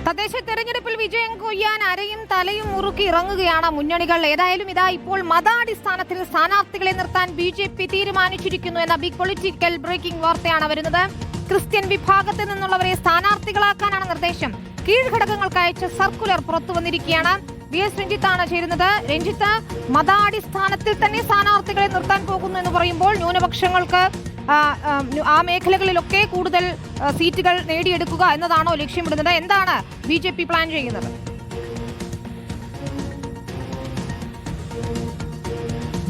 തദ്ദേശ തെരഞ്ഞെടുപ്പിൽ വിജയം കൊയ്യാൻ അരയും തലയും മുറുക്കി ഇറങ്ങുകയാണ് മുന്നണികൾ. ഏതായാലും ഇതാ ഇപ്പോൾ മതാടിസ്ഥാനത്തിൽ സ്ഥാനാർത്ഥികളെ നിർത്താൻ BJP തീരുമാനിച്ചിരിക്കുന്നു എന്ന ബിഗ് പൊളിറ്റിക്കൽ ബ്രേക്കിംഗ് വാർത്തയാണ് വരുന്നത്. ക്രിസ്ത്യൻ വിഭാഗത്തിൽ നിന്നുള്ളവരെ സ്ഥാനാർത്ഥികളാക്കാനാണ് നിർദ്ദേശം. കീഴ്ഘടകങ്ങൾക്ക് അയച്ച സർക്കുലർ പുറത്തു വന്നിരിക്കുകയാണ്. VS രഞ്ജിത്താണ് ചേരുന്നത്. രഞ്ജിത്ത്, മതാടിസ്ഥാനത്തിൽ തന്നെ സ്ഥാനാർത്ഥികളെ നിർത്താൻ പോകുന്നു എന്ന് പറയുമ്പോൾ ന്യൂനപക്ഷങ്ങൾക്ക് ആ മേഖലകളിലൊക്കെ കൂടുതൽ സീറ്റുകൾ നേടിയെടുക്കുക എന്നതാണോ ലക്ഷ്യമിടുന്നത്? എന്താണ് BJP പ്ലാൻ ചെയ്യുന്നത്?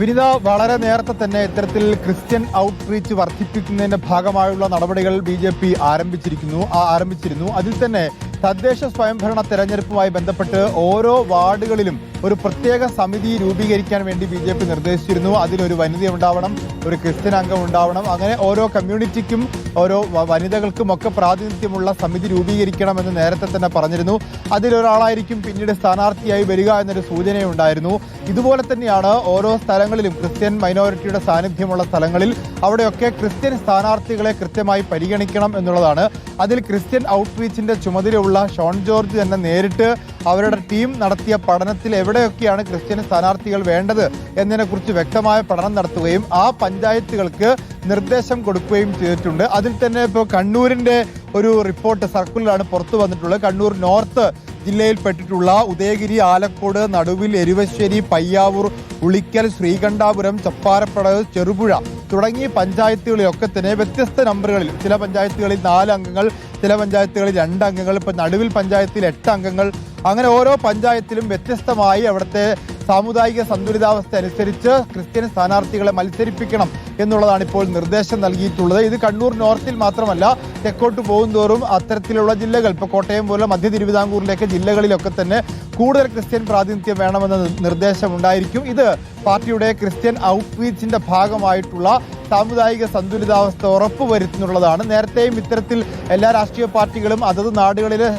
വിനിത, വളരെ നേരത്തെ തന്നെ ഇത്തരത്തിൽ ക്രിസ്ത്യൻ ഔട്ട്റീച്ച് വർദ്ധിപ്പിക്കുന്നതിന്റെ ഭാഗമായുള്ള നടപടികൾ BJP ആരംഭിച്ചിരുന്നു. അതിൽ തന്നെ തദ്ദേശ സ്വയംഭരണ തെരഞ്ഞെടുപ്പുമായി ബന്ധപ്പെട്ട് ഓരോ വാർഡുകളിലും ഒരു പ്രത്യേക സമിതി രൂപീകരിക്കാൻ വേണ്ടി BJP നിർദ്ദേശിച്ചിരുന്നു. അതിലൊരു വനിത ഉണ്ടാവണം, ഒരു ക്രിസ്ത്യൻ അംഗം ഉണ്ടാവണം. അങ്ങനെ ഓരോ കമ്മ്യൂണിറ്റിക്കും ഓരോ വനിതകൾക്കും ഒക്കെ പ്രാതിനിധ്യമുള്ള സമിതി രൂപീകരിക്കണമെന്ന് നേരത്തെ തന്നെ പറഞ്ഞിരുന്നു. അതിലൊരാളായിരിക്കും പിന്നീട് സ്ഥാനാർത്ഥിയായി വരിക എന്നൊരു സൂചനയുണ്ടായിരുന്നു. ഇതുപോലെ തന്നെയാണ് ഓരോ സ്ഥലങ്ങളിലും ക്രിസ്ത്യൻ മൈനോറിറ്റിയുടെ സാന്നിധ്യമുള്ള സ്ഥലങ്ങളിൽ അവിടെയൊക്കെ ക്രിസ്ത്യൻ സ്ഥാനാർത്ഥികളെ കൃത്യമായി പരിഗണിക്കണം എന്നുള്ളതാണ്. അതിൽ ക്രിസ്ത്യൻ ഔട്ട്റീച്ചിന്റെ ചുമതലയുള്ള ഷോൺ ജോർജ് തന്നെ നേരിട്ട് അവരുടെ ടീം നടത്തിയ പഠനത്തിൽ എവിടെയൊക്കെയാണ് ക്രിസ്ത്യൻ സ്ഥാനാർത്ഥികൾ വേണ്ടത് എന്നതിനെക്കുറിച്ച് വ്യക്തമായ പഠനം നടത്തുകയും ആ പഞ്ചായത്തുകൾക്ക് നിർദ്ദേശം കൊടുക്കുകയും ചെയ്തിട്ടുണ്ട്. അതിൽ തന്നെ ഇപ്പോൾ കണ്ണൂരിന്റെ ഒരു റിപ്പോർട്ട് സർക്കുലറാണ് പുറത്തു വന്നിട്ടുള്ളത്. കണ്ണൂർ നോർത്ത് ജില്ലയിൽപ്പെട്ടിട്ടുള്ള ഉദയഗിരി, ആലക്കോട്, നടുവിൽ, എരുവശ്ശേരി, പയ്യാവൂർ, ഉളിക്കൽ, ശ്രീകണ്ഠാപുരം, ചപ്പാരപ്പടവ്, ചെറുപുഴ തുടങ്ങിയ പഞ്ചായത്തുകളിലൊക്കെ തന്നെ വ്യത്യസ്ത നമ്പറുകളിൽ, ചില പഞ്ചായത്തുകളിൽ 4 അംഗങ്ങൾ, ചില പഞ്ചായത്തുകളിൽ 2 അംഗങ്ങൾ, ഇപ്പം നടുവിൽ പഞ്ചായത്തിൽ 8 അംഗങ്ങൾ, അങ്ങനെ ഓരോ പഞ്ചായത്തിലും വ്യത്യസ്തമായി അവിടുത്തെ സാമുദായിക സന്തുലിതാവസ്ഥ അനുസരിച്ച് ക്രിസ്ത്യൻ സ്ഥാനാർത്ഥികളെ മത്സരിപ്പിക്കണം എന്നുള്ളതാണ് ഇപ്പോൾ നിർദ്ദേശം നൽകിയിട്ടുള്ളത്. ഇത് കണ്ണൂർ നോർത്തിൽ മാത്രമല്ല, തെക്കോട്ട് പോകുന്തോറും അത്തരത്തിലുള്ള ജില്ലകൾ, ഇപ്പോൾ കോട്ടയം പോലെ മധ്യ തിരുവിതാംകൂറിലേക്ക് ജില്ലകളിലൊക്കെ തന്നെ കൂടുതൽ ക്രിസ്ത്യൻ പ്രാതിനിധ്യം വേണമെന്ന നിർദ്ദേശം ഉണ്ടായിരിക്കും. ഇത് പാർട്ടിയുടെ ക്രിസ്ത്യൻ ഔട്ട്റീച്ചിന്റെ ഭാഗമായിട്ടുള്ള സാമുദായിക സന്തുലിതാവസ്ഥ ഉറപ്പുവരുത്തുന്നുള്ളതാണ്. നേരത്തെയും ഇത്തരത്തിൽ എല്ലാ രാഷ്ട്രീയ പാർട്ടികളും അതത് നാടുകളിലെ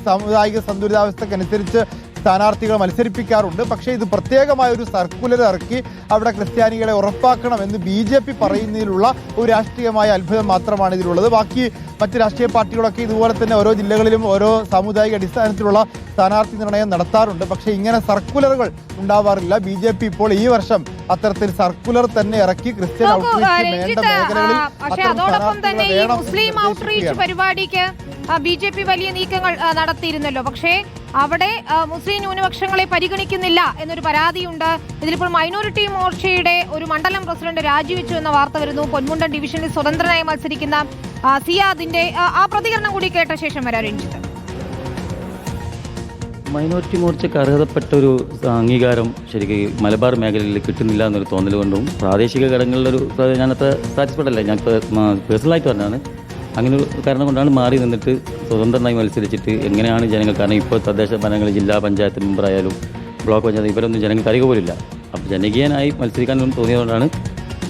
സാമുദായിക സന്തുലിതാവസ്ഥക്കനുസരിച്ച് സ്ഥാനാർത്ഥികളെ മത്സരിപ്പിക്കാറുണ്ട്. പക്ഷേ ഇത് പ്രത്യേകമായ ഒരു സർക്കുലർ ഇറക്കി അവിടെ ക്രിസ്ത്യാനികളെ ഉറപ്പാക്കണമെന്ന് BJP പറയുന്നതിലുള്ള ഒരു രാഷ്ട്രീയമായ അത്ഭുതം മാത്രമാണ് ഇതിലുള്ളത്. ബാക്കി മറ്റ് രാഷ്ട്രീയ പാർട്ടികളൊക്കെ ഇതുപോലെ തന്നെ ഓരോ ജില്ലകളിലും ഓരോ സാമുദായിക അടിസ്ഥാനത്തിലുള്ള സ്ഥാനാർത്ഥി നിർണയം നടത്താറുണ്ട്. പക്ഷേ ഇങ്ങനെ സർക്കുലറുകൾ ഉണ്ടാവാറില്ല. BJP ഇപ്പോൾ ഈ വർഷം അത്തരത്തിൽ സർക്കുലർ തന്നെ ഇറക്കി ക്രിസ്ത്യൻ ഔട്ട്റീച്ച് വേണ്ട മേഖലകളിൽ അതോടൊപ്പം തന്നെ ഈ മുസ്ലിം ഔട്ട്റീച്ച് പരിപാടിക്ക് BJP വലിയ നീക്കങ്ങൾ നടത്തിയിരുന്നല്ലോ. പക്ഷേ അവിടെ മുസ്ലിം ന്യൂനപക്ഷങ്ങളെ പരിഗണിക്കുന്നില്ല എന്നൊരു പരാതിയുണ്ട്. ഇതിലിപ്പോൾ മൈനോറിറ്റി മോർച്ചയുടെ ഒരു മണ്ഡലം പ്രസിഡന്റ് രാജിവെച്ചു എന്ന വാർത്ത വരുന്നു. പൊന്മുണ്ടൻ ഡിവിഷനിൽ സ്വതന്ത്രനായി മത്സരിക്കുന്ന സിയാദിന്റെ ആ പ്രതികരണം കൂടി കേട്ട ശേഷം വരാം രഞ്ജിത്ത്. മൈനോറിറ്റി മോർച്ചയ്ക്ക് അർഹതപ്പെട്ട ഒരു അംഗീകാരം ശരിക്കും മലബാർ മേഖലയിൽ കിട്ടുന്നില്ല എന്നൊരു തോന്നൽ കൊണ്ടും പ്രാദേശിക ഘടകങ്ങളിലൊരു ഞാനത്ര സാറ്റിസ്ഫൈഡ് അല്ല. ഞാൻ പേഴ്സണലായിട്ട് പറഞ്ഞാണ് അങ്ങനെ ഒരു കാരണം കൊണ്ടാണ് മാറി നിന്നിട്ട് സ്വതന്ത്രമായി മത്സരിച്ചിട്ട് എങ്ങനെയാണ് ജനങ്ങൾ, കാരണം ഇപ്പോൾ തദ്ദേശ ഭരണങ്ങൾ, ജില്ലാ പഞ്ചായത്ത് മെമ്പറായാലും ബ്ലോക്ക് പഞ്ചായത്ത് ഇവരൊന്നും ജനങ്ങൾക്ക് അറിയുക പോലില്ല. അപ്പോൾ ജനകീയനായി മത്സരിക്കാൻ തോന്നിയതുകൊണ്ടാണ്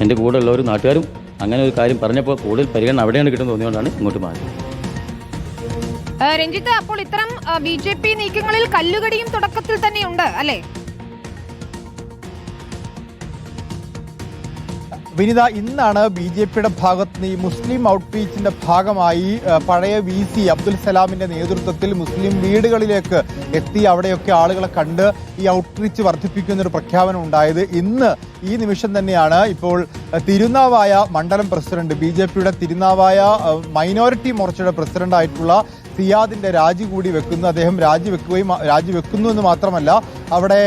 എൻ്റെ കൂടെ ഉള്ളവരും നാട്ടുകാരും അങ്ങനെ ഒരു കാര്യം പറഞ്ഞപ്പോൾ കൂടുതൽ പരിഗണന അവിടെയാണ് കിട്ടുന്നത് തോന്നിയതുകൊണ്ടാണ് ഇങ്ങോട്ട് മാറിയത്. രഞ്ജിത്ത്, അപ്പോൾ ഇത്തരം BJP നീക്കങ്ങളിൽ കല്ലുകടിയും തുടക്കത്തിൽ തന്നെയുണ്ട് അല്ലേ? വിനിത, ഇന്നാണ് BJPയുടെ ഭാഗത്ത് നിന്ന് ഈ മുസ്ലിം ഔട്ട്റീച്ചിന്റെ ഭാഗമായി പഴയ VC അബ്ദുൽ സലാമിന്റെ നേതൃത്വത്തിൽ മുസ്ലിം വീടുകളിലേക്ക് എത്തി അവിടെയൊക്കെ ആളുകളെ കണ്ട് ഈ ഔട്ട്റീച്ച് വർദ്ധിപ്പിക്കുന്നൊരു പ്രഖ്യാപനം ഉണ്ടായത്. ഇന്ന് ഈ നിമിഷം തന്നെയാണ് ഇപ്പോൾ തിരുനാവായ മണ്ഡലം പ്രസിഡന്റ്, BJPയുടെ തിരുനാവായ മൈനോറിറ്റി മോർച്ചയുടെ പ്രസിഡന്റായിട്ടുള്ള സിയാദിന്റെ രാജി കൂടി വെക്കുന്നു. അദ്ദേഹം രാജിവെക്കുന്നു എന്ന് മാത്രമല്ല, അവിടെ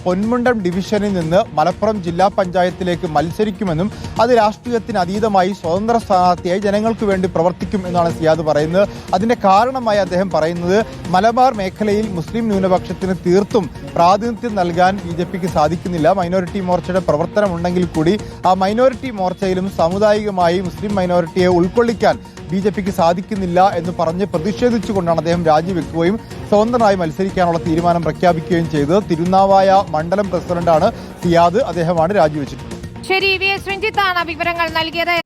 പൊന്മുണ്ടം ഡിവിഷനിൽ നിന്ന് മലപ്പുറം ജില്ലാ പഞ്ചായത്തിലേക്ക് മത്സരിക്കുമെന്നും അത് രാഷ്ട്രീയത്തിന് അതീതമായി സ്വതന്ത്ര സ്ഥാനാർത്ഥിയായി ജനങ്ങൾക്ക് വേണ്ടി പ്രവർത്തിക്കും എന്നാണ് സിയാദ് പറയുന്നത്. അതിന്റെ കാരണമായി അദ്ദേഹം പറയുന്നത് മലബാർ മേഖലയിൽ മുസ്ലിം ന്യൂനപക്ഷത്തിന് തീർത്തും പ്രാതിനിധ്യം നൽകാൻ BJPക്ക് സാധിക്കുന്നില്ല. മൈനോറിറ്റി മോർച്ചയുടെ പ്രവർത്തനം ഉണ്ടെങ്കിൽ കൂടി ആ മൈനോറിറ്റി മോർച്ചയിലും സാമുദായികമായി മുസ്ലിം മൈനോറിറ്റിയെ ഉൾക്കൊള്ളിക്കാൻ BJPക്ക് സാധിക്കുന്നില്ല എന്ന് പറഞ്ഞ് പ്രതിഷേധിച്ചുകൊണ്ടാണ് അദ്ദേഹം രാജിവെക്കുകയും സ്വതന്ത്രമായി മത്സരിക്കാനുള്ള തീരുമാനം പ്രഖ്യാപിക്കുകയും ചെയ്തത്. തിരുനാവായ മണ്ഡലം പ്രസിഡന്റാണ് സിയാദ്, അദ്ദേഹമാണ് രാജിവെച്ചിട്ടുള്ളത്. ശരി, VS രഞ്ജിത്താണ് വിവരങ്ങൾ നൽകിയത്.